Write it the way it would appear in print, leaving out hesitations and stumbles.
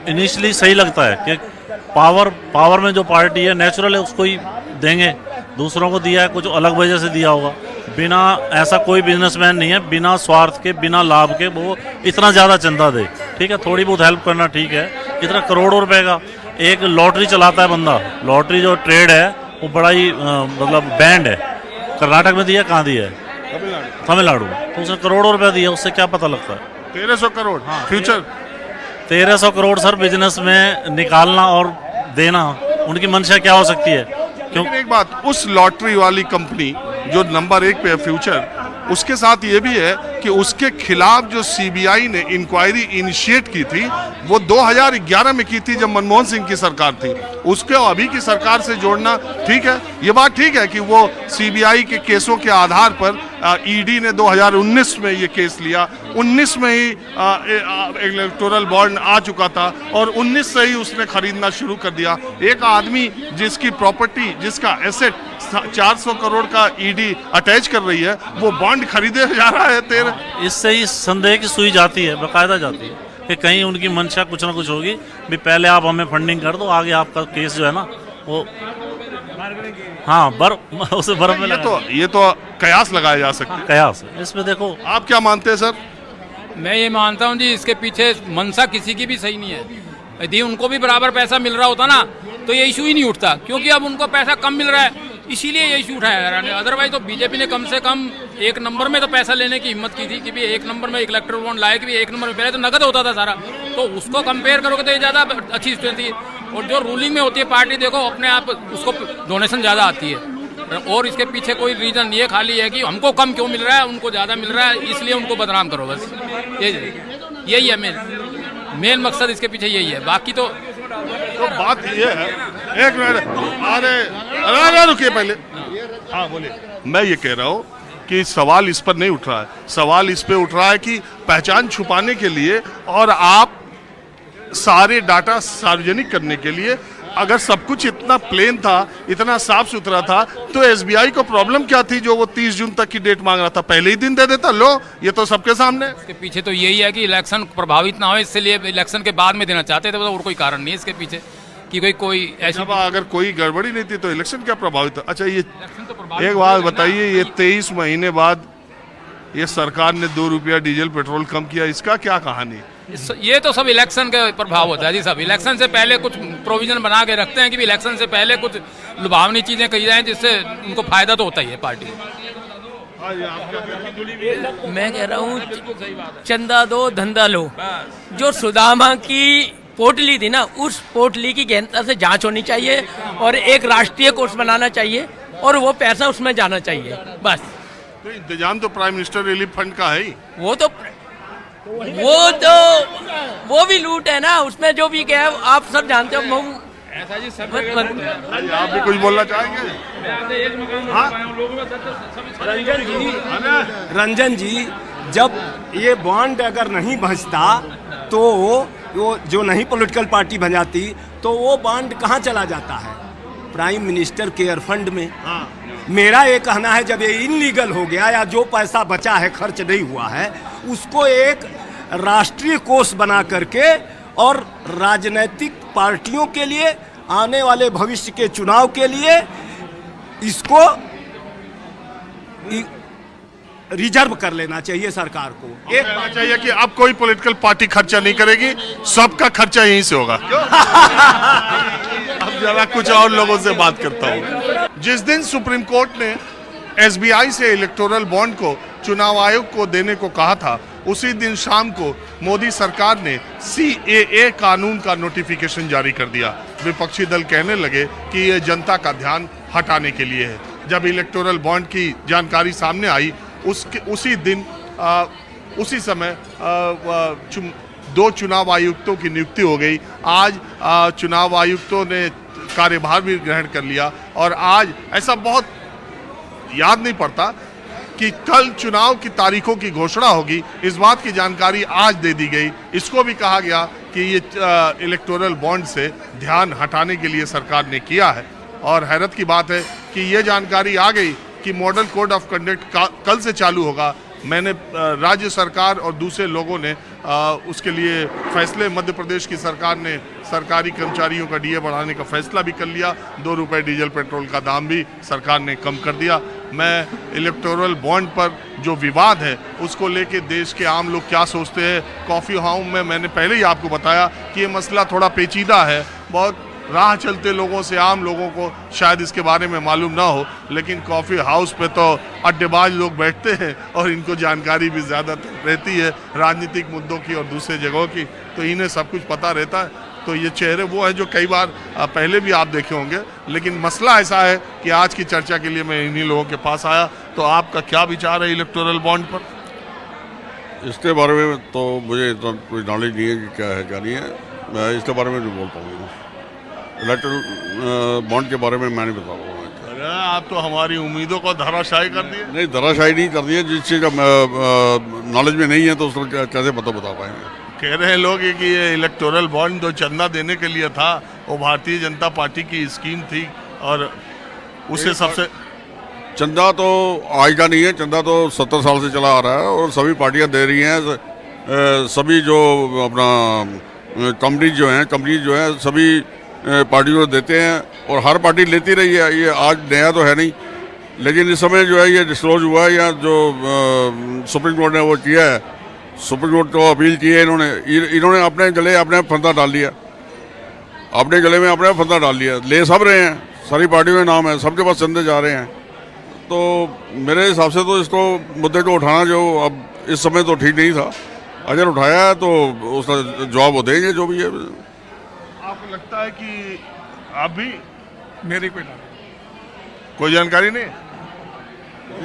Initially सही लगता है कि पावर में जो पार्टी है नेचुरल है उसको ही देंगे, दूसरों को दिया है कुछ अलग वजह से दिया होगा। बिना ऐसा कोई बिजनेसमैन नहीं है बिना स्वार्थ के बिना लाभ के वो इतना ज़्यादा चंदा दे। ठीक है, थोड़ी बहुत हेल्प करना ठीक है, इतना करोड़ों रुपए का एक लॉटरी चलाता है बंदा, लॉटरी जो ट्रेड है वो बड़ा ही मतलब बैंड है। कर्नाटक में दिया, कहाँ दिया है? तमिलनाडु। तो उसने करोड़ों रुपया दिया, उससे क्या पता लगता है? 1300 crore future 1300 crore sir business में निकालना और देना, उनकी मंशा क्या हो सकती है? क्यों? लेकिन एक बात, उस लॉटरी वाली कंपनी जो नंबर 1 पे है फ्यूचर, उसके साथ ये भी है कि उसके खिलाफ जो सीबीआई ने इंक्वायरी इनिशिएट की थी वो 2011 में की थी जब मनमोहन सिंह की सरकार थी। उसको अभी की सरकार से जोड़ना ठीक है, ये बात ठीक है कि वो सीबीआई के केसों के आधार पर ईडी ने 2019 में ये केस लिया, 19 में ही इलेक्टोरल बॉन्ड आ चुका था और 19 से ही उसने खरीदना शुरू कर दिया। एक आदमी जिसकी प्रॉपर्टी, जिसका एसेट 400 करोड़ का ईडी अटैच कर रही है, वो बॉन्ड खरीदे जा रहा है। तेरे इससे ही संदेह की सुई जाती है, बाकायदा जाती है कि कहीं उनकी मंशा कुछ ना कुछ होगी भी पहले आप हमें फंडिंग कर दो, आगे आपका केस जो है ना वो हाँ उसे बर्फ में ये तो कयास लगाया जा सकता है। कयास इसमें देखो। आप क्या मानते हैं सर? मैं ये मानता हूँ जी, इसके पीछे मंशा किसी की भी सही नहीं है। यदि उनको भी बराबर पैसा मिल रहा होता ना तो ये इशू ही नहीं उठता, क्योंकि अब उनको पैसा कम मिल रहा है इसीलिए ये इशू उठाया जा रहा है। अदरवाइज तो बीजेपी ने कम से कम एक नंबर में तो पैसा लेने की हिम्मत की थी कि भी एक नंबर में इलेक्टोरल बॉन्ड लाए कि भी एक नंबर में, पहले तो नगद होता था सारा, तो उसको कंपेयर करोगे तो ये ज़्यादा अच्छी स्थिति थी। और जो रूलिंग में होती है पार्टी, देखो अपने आप उसको डोनेशन ज़्यादा आती है और इसके पीछे कोई रीजन नहीं है, खाली है कि हमको कम क्यों मिल रहा है उनको ज़्यादा मिल रहा है इसलिए उनको बदनाम करो, बस यही है मेन मकसद इसके पीछे यही है। बाकी तो बात ये है, एक मिनट, अरे रुकिए पहले। हाँ बोलिए। मैं ये कह रहा हूँ कि सवाल इस पर नहीं उठ रहा है, सवाल इस पे उठ रहा है कि पहचान छुपाने के लिए और आप सारे डाटा सार्वजनिक करने के लिए, अगर सब कुछ इतना प्लेन था, इतना साफ सुथरा था, तो एसबीआई को प्रॉब्लम क्या थी जो वो 30 जून तक की डेट मांग रहा था? पहले ही दिन दे देता। लो, ये तो सबके सामने। इसके पीछे तो यही है कि इलेक्शन प्रभावित ना हो, इसलिए इलेक्शन के बाद में देना चाहते थे, तो और कोई कारण नहीं है इसके पीछे कि कोई ऐसा। अगर कोई गड़बड़ी नहीं थी तो इलेक्शन क्या प्रभावित था? अच्छा, ये एक बात बताइए, ये 23 महीने बाद ये सरकार ने 2 रुपया डीजल पेट्रोल कम किया, इसका क्या कहानी? ये तो सब इलेक्शन के प्रभाव होता है जी। सब इलेक्शन से पहले कुछ प्रोविजन बना के रखते हैं कि भी इलेक्शन से पहले कुछ लुभावनी चीजें कही जाएं जिससे उनको फायदा तो होता ही है पार्टी। मैं कह रहा हूँ चंदा दो धंधा लो। जो सुदामा की पोटली थी ना, उस पोटली की गहनता से जांच होनी चाहिए और एक राष्ट्रीय कोष बनाना चाहिए और वो पैसा उसमें जाना चाहिए, बस। तो इंतजाम तो प्राइम मिनिस्टर रिलीफ फंड का है ही। वो भी लूट है ना, उसमें जो भी क्या है आप सब जानते हो। ऐसा जी सब आप भी कुछ बोलना चाहेंगे? रंजन जी, जब ये बॉन्ड अगर नहीं बचता तो वो जो नहीं पॉलिटिकल पार्टी बन जाती तो वो बॉन्ड कहाँ चला जाता है? प्राइम मिनिस्टर केयर फंड में। मेरा ये कहना है जब ये इनलीगल हो गया या जो पैसा बचा है खर्च नहीं हुआ है उसको एक राष्ट्रीय कोष बना करके और राजनीतिक पार्टियों के लिए आने वाले भविष्य के चुनाव के लिए इसको रिजर्व कर लेना चाहिए सरकार को। एक बात चाहिए कि अब कोई पॉलिटिकल पार्टी खर्चा नहीं करेगी, सबका खर्चा यहीं से होगा। अब जरा कुछ और लोगों से बात करता हूँ। जिस दिन सुप्रीम कोर्ट ने एसबीआई से इलेक्टोरल बॉन्ड को चुनाव आयोग को देने को कहा था, उसी दिन शाम को मोदी सरकार ने सीएए कानून का नोटिफिकेशन जारी कर दिया। विपक्षी दल कहने लगे कि यह जनता का ध्यान हटाने के लिए है। जब इलेक्टोरल बॉन्ड की जानकारी सामने आई उसी समय 2 चुनाव आयुक्तों की नियुक्ति हो गई। आज चुनाव आयुक्तों ने कार्यभार भी ग्रहण कर लिया और आज ऐसा बहुत याद नहीं पड़ता कि कल चुनाव की तारीखों की घोषणा होगी, इस बात की जानकारी आज दे दी गई। इसको भी कहा गया कि ये इलेक्टोरल बॉन्ड से ध्यान हटाने के लिए सरकार ने किया है। और हैरत की बात है कि ये जानकारी आ गई कि मॉडल कोड ऑफ कंडक्ट कल से चालू होगा, मैंने राज्य सरकार और दूसरे लोगों ने उसके लिए फैसले, मध्य प्रदेश की सरकार ने सरकारी कर्मचारियों का डीए बढ़ाने का फैसला भी कर लिया, 2 रुपये डीजल पेट्रोल का दाम भी सरकार ने कम कर दिया। मैं इलेक्टोरल बॉन्ड पर जो विवाद है उसको लेके देश के आम लोग क्या सोचते हैं, कॉफ़ी हाउस में मैंने पहले ही आपको बताया कि ये मसला थोड़ा पेचीदा है, बहुत राह चलते लोगों से, आम लोगों को शायद इसके बारे में मालूम ना हो, लेकिन कॉफ़ी हाउस पे तो अड्डेबाज लोग बैठते हैं और इनको जानकारी भी ज़्यादा रहती है राजनीतिक मुद्दों की और दूसरे जगहों की, तो इन्हें सब कुछ पता रहता है। तो ये चेहरे वो हैं जो कई बार पहले भी आप देखे होंगे, लेकिन मसला ऐसा है कि आज की चर्चा के लिए मैं इन्हीं लोगों के पास आया। तो आपका क्या विचार है इलेक्टोरल बॉन्ड पर? इसके बारे में तो मुझे इतना कोई नॉलेज नहीं है कि क्या है क्या नहीं है, मैं इसके बारे में नहीं बोल पाऊँगा। इलेक्टोरल बॉन्ड के बारे में मैं नहीं बता पाऊँगा। अरे आप तो हमारी उम्मीदों को धराशायी कर दिए। नहीं, धराशायी नहीं कर दिए, जिस चीज़ का नॉलेज में नहीं है तो उसको कैसे बता पाएंगे। कह रहे हैं लोग कि ये इलेक्टोरल बॉन्ड जो चंदा देने के लिए था वो भारतीय जनता पार्टी की स्कीम थी और उससे सबसे चंदा तो आज का नहीं है, चंदा तो 70 साल से चला आ रहा है और सभी पार्टियां दे रही हैं। सभी जो अपना कंपनीज जो हैं सभी पार्टियों को देते हैं और हर पार्टी लेती रही है, ये आज नया तो है नहीं। लेकिन इस समय जो है ये डिस्क्लोज हुआ है या जो सुप्रीम कोर्ट ने वो किया है, सुप्रीम कोर्ट को अपील की है इन्होंने अपने गले अपने फंदा डाल लिया, अपने गले में अपने फंदा डाल लिया। ले सब रहे हैं, सारी पार्टियों में नाम है, सबके पास चंदे जा रहे हैं। तो मेरे हिसाब से तो इसको मुद्दे को उठाना जो अब इस समय तो ठीक नहीं था, अगर उठाया है तो उसका जवाब वो देंगे जो भी है। आपको लगता है कि आप भी मेरी कोई कोई जानकारी नहीं?